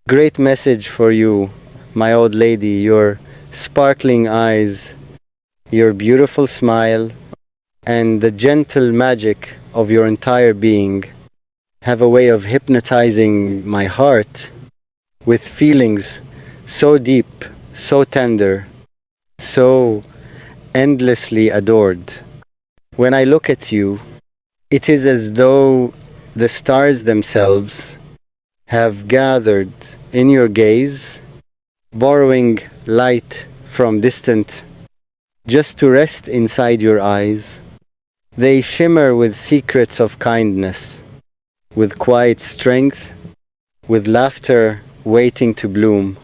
Great message for you, my old lady. Your sparkling eyes, your beautiful smile, and the gentle magic of your entire being have a way of hypnotizing my heart with feelings so deep, so tender, so endlessly adored. When I look at you, it is as though the stars themselves have gathered in your gaze, borrowing light from distant just to rest inside your eyes. They shimmer with secrets of kindness, with quiet strength, with laughter waiting to bloom.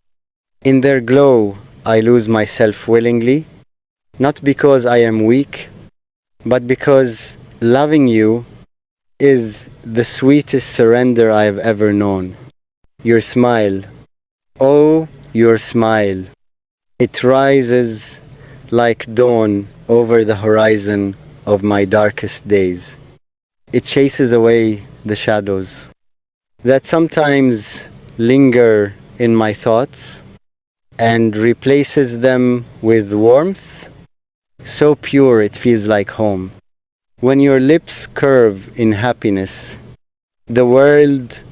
In their glow, I lose myself willingly, not because I am weak, but because loving you is the sweetest surrender I have ever known. Your smile, oh, your smile. It rises like dawn over the horizon of my darkest days. It chases away the shadows that sometimes linger in my thoughts and replaces them with warmth so pure it feels like home. When your lips curve in happiness, the world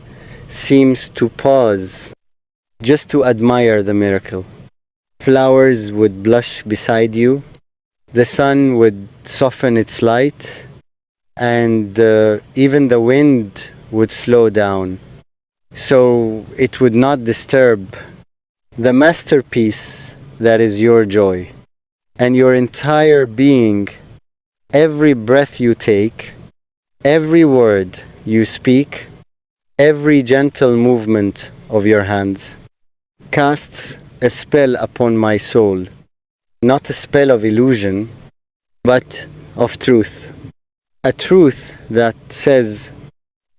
seems to pause just to admire the miracle. Flowers would blush beside you, the sun would soften its light, and even the wind would slow down, so it would not disturb the masterpiece that is your joy. And your entire being, every breath you take, every word you speak, every gentle movement of your hands, casts a spell upon my soul, not a spell of illusion, but of truth. A truth that says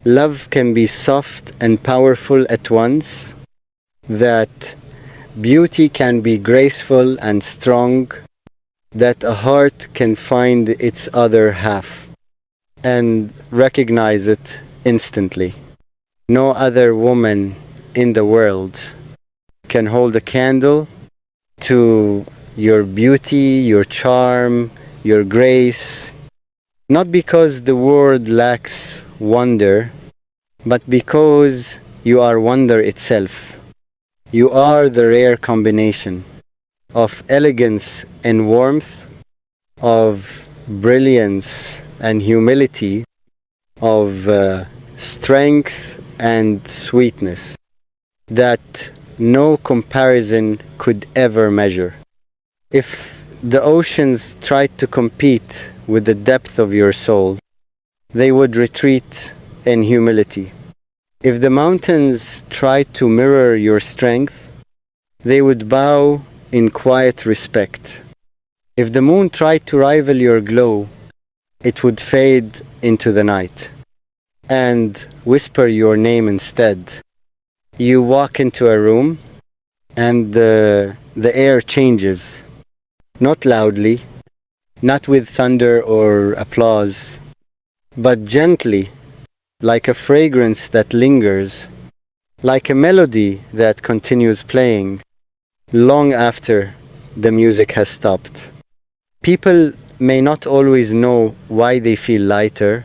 love can be soft and powerful at once, that beauty can be graceful and strong, that a heart can find its other half and recognize it instantly. No other woman in the world can hold a candle to your beauty, your charm, your grace, not because the world lacks wonder, but because you are wonder itself. You are the rare combination of elegance and warmth, of brilliance and humility, of strength and sweetness that no comparison could ever measure. If the oceans tried to compete with the depth of your soul, they would retreat in humility. If the mountains tried to mirror your strength, they would bow in quiet respect. If the moon tried to rival your glow, it would fade into the night and whisper your name instead. You walk into a room and the air changes, not loudly, not with thunder or applause, but gently, like a fragrance that lingers, like a melody that continues playing long after the music has stopped. People may not always know why they feel lighter,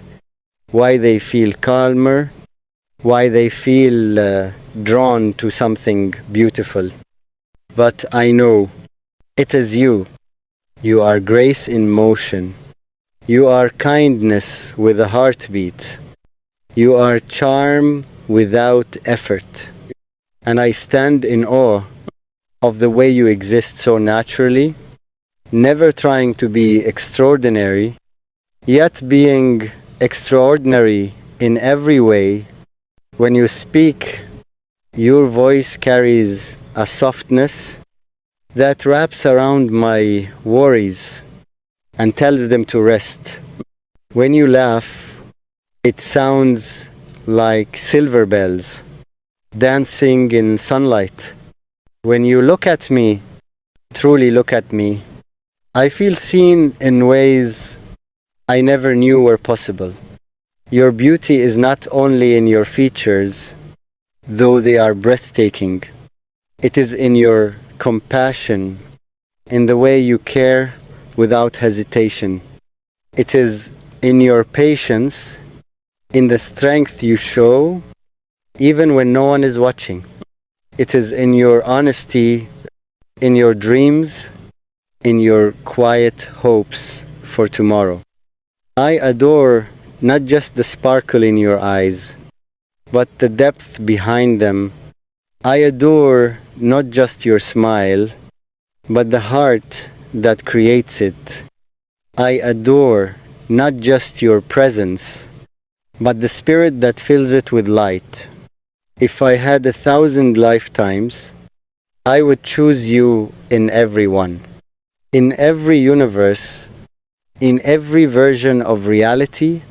why they feel calmer, why they feel drawn to something beautiful. But I know it is you. You are grace in motion. You are kindness with a heartbeat. You are charm without effort. And I stand in awe of the way you exist so naturally, never trying to be extraordinary, yet being extraordinary in every way. When you speak, your voice carries a softness that wraps around my worries and tells them to rest. When you laugh, it sounds like silver bells dancing in sunlight. When you look at me, truly look at me, I feel seen in ways I never knew were possible. Your beauty is not only in your features, though they are breathtaking. It is in your compassion, in the way you care without hesitation. It is in your patience, in the strength you show, even when no one is watching. It is in your honesty, in your dreams, in your quiet hopes for tomorrow. I adore not just the sparkle in your eyes, but the depth behind them. I adore not just your smile, but the heart that creates it. I adore not just your presence, but the spirit that fills it with light. If I had 1,000 lifetimes, I would choose you in every one. In every universe, in every version of reality,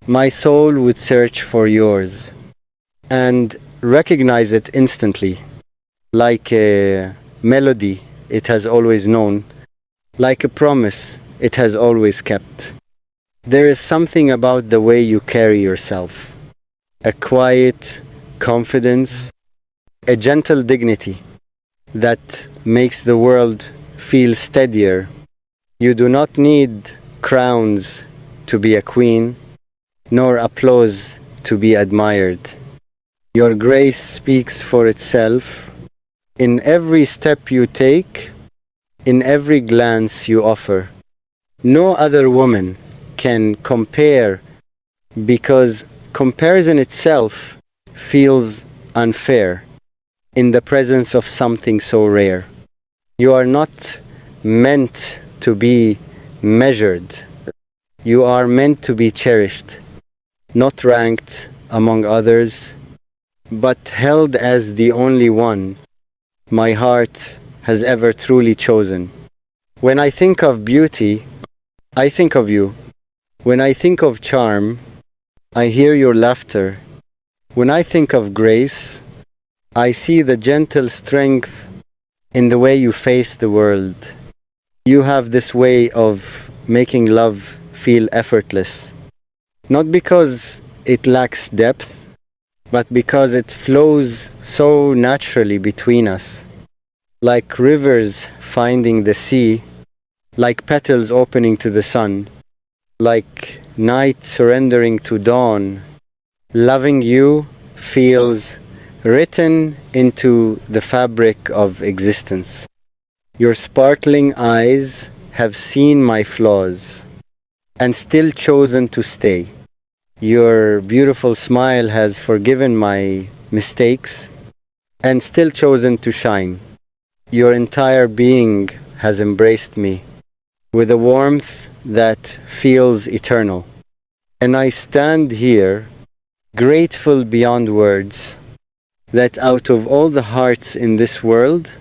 my soul would search for yours and recognize it instantly, like a melody it has always known, like a promise it has always kept. There is something about the way you carry yourself, a quiet confidence, a gentle dignity that makes the world feel steadier. You do not need crowns to be a queen, nor applause to be admired. Your grace speaks for itself in every step you take, in every glance you offer. No other woman can compare because comparison itself feels unfair in the presence of something so rare. You are not meant to be measured. You are meant to be cherished, not ranked among others, but held as the only one my heart has ever truly chosen. When I think of beauty, I think of you. When I think of charm, I hear your laughter. When I think of grace, I see the gentle strength in the way you face the world. You have this way of making love feel effortless, not because it lacks depth, but because it flows so naturally between us, like rivers finding the sea, like petals opening to the sun, like night surrendering to dawn. Loving you feels written into the fabric of existence. Your sparkling eyes have seen my flaws and still chosen to stay. Your beautiful smile has forgiven my mistakes and still chosen to shine. Your entire being has embraced me with a warmth that feels eternal. And I stand here grateful beyond words that out of all the hearts in this world,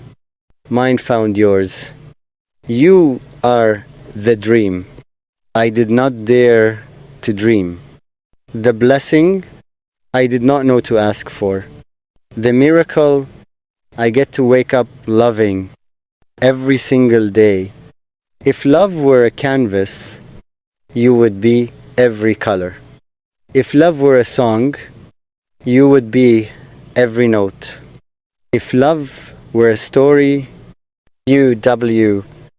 mine found yours. You are the dream I did not dare to dream, the blessing I did not know to ask for, the miracle I get to wake up loving every single day. If love were a canvas, you would be every color. If love were a song, you would be every note. If love were a story, you